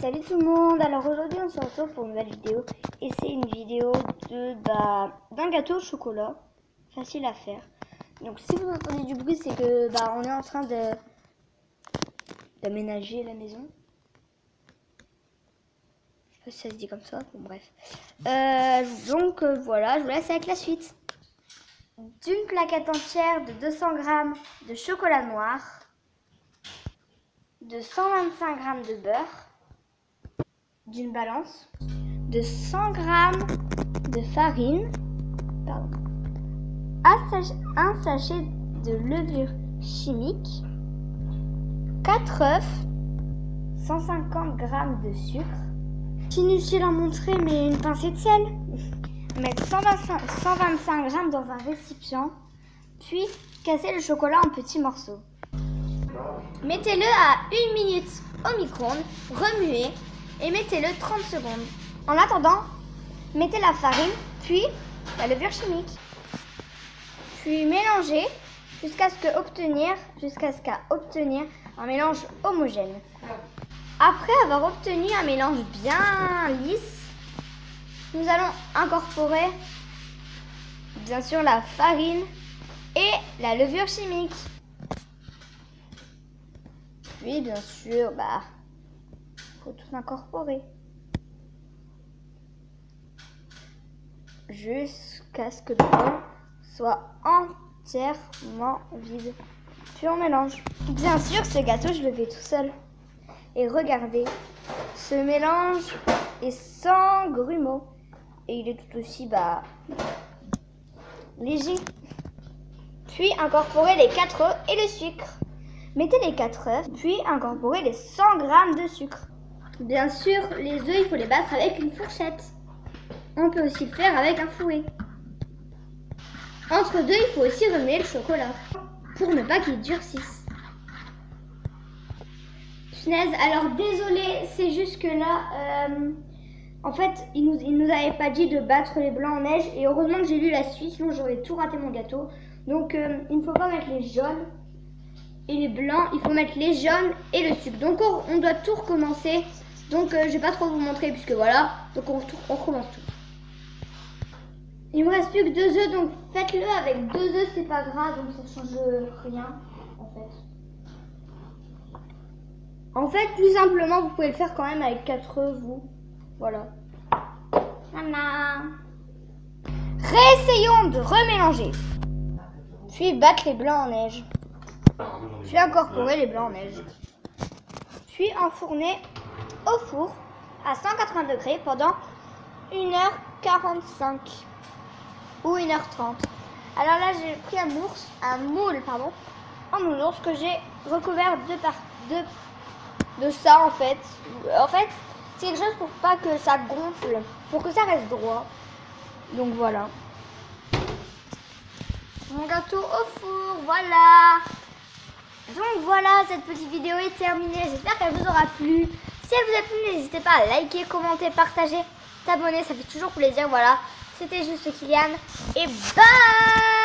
Salut tout le monde, alors aujourd'hui on se retrouve pour une nouvelle vidéo et c'est une vidéo d'un gâteau au chocolat, facile à faire. Donc si vous entendez du bruit c'est que on est en train d'aménager la maison. Je sais pas si ça se dit comme ça, bon bref. Voilà, je vous laisse avec la suite. D'une plaquette entière de 200 g de chocolat noir, de 125 g de beurre, d'une balance, de 100 g de farine, un sachet de levure chimique, 4 œufs, 150 g de sucre, inutile à montrer mais une pincée de sel, mettre 125 g dans un récipient, puis casser le chocolat en petits morceaux. Mettez-le à 1 minute au micro-ondes, remuez et mettez-le 30 secondes. En attendant, mettez la farine, puis la levure chimique. Puis mélangez jusqu'à obtenir un mélange homogène. Après avoir obtenu un mélange bien lisse, nous allons incorporer bien sûr la farine et la levure chimique. Puis bien sûr, faut tout incorporer jusqu'à ce que le bol soit entièrement vide. Puis on mélange. Bien sûr, ce gâteau, je le fais tout seul. Et regardez, ce mélange est sans grumeaux. Et il est tout aussi léger. Puis incorporez les 4 œufs et le sucre. Mettez les 4 œufs, puis incorporez les 100 g de sucre. Bien sûr, les œufs, il faut les battre avec une fourchette. On peut aussi le faire avec un fouet. Entre deux, il faut aussi remuer le chocolat pour ne pas qu'il durcisse. Punaise, alors désolé, c'est juste que là, en fait, il nous avait pas dit de battre les blancs en neige. Et heureusement que j'ai lu la suite, sinon j'aurais tout raté mon gâteau. Donc, il ne faut pas mettre les jaunes et les blancs. Il faut mettre les jaunes et le sucre. Donc, on doit tout recommencer. Donc, je vais pas trop vous montrer puisque voilà. Donc, on recommence tout. Il me reste plus que 2 œufs, donc faites-le avec 2 œufs, c'est pas grave, donc ça change rien en fait. En fait, plus simplement, vous pouvez le faire quand même avec 4 œufs, vous. Voilà. Voilà. Réessayons de remélanger. Puis battre les blancs en neige. Puis incorporer les blancs en neige. Puis enfourner au four à 180 degrés pendant 1h45 ou 1h30. Alors là, j'ai pris un moule en nounours que j'ai recouvert de ça en fait. En fait, c'est quelque chose pour pas que ça gonfle, pour que ça reste droit. Donc voilà. Mon gâteau au four, voilà. Donc voilà, cette petite vidéo est terminée. J'espère qu'elle vous aura plu. Si elle vous a plu, n'hésitez pas à liker, commenter, partager, s'abonner. Ça fait toujours plaisir, voilà. C'était juste Kylian. Et bye!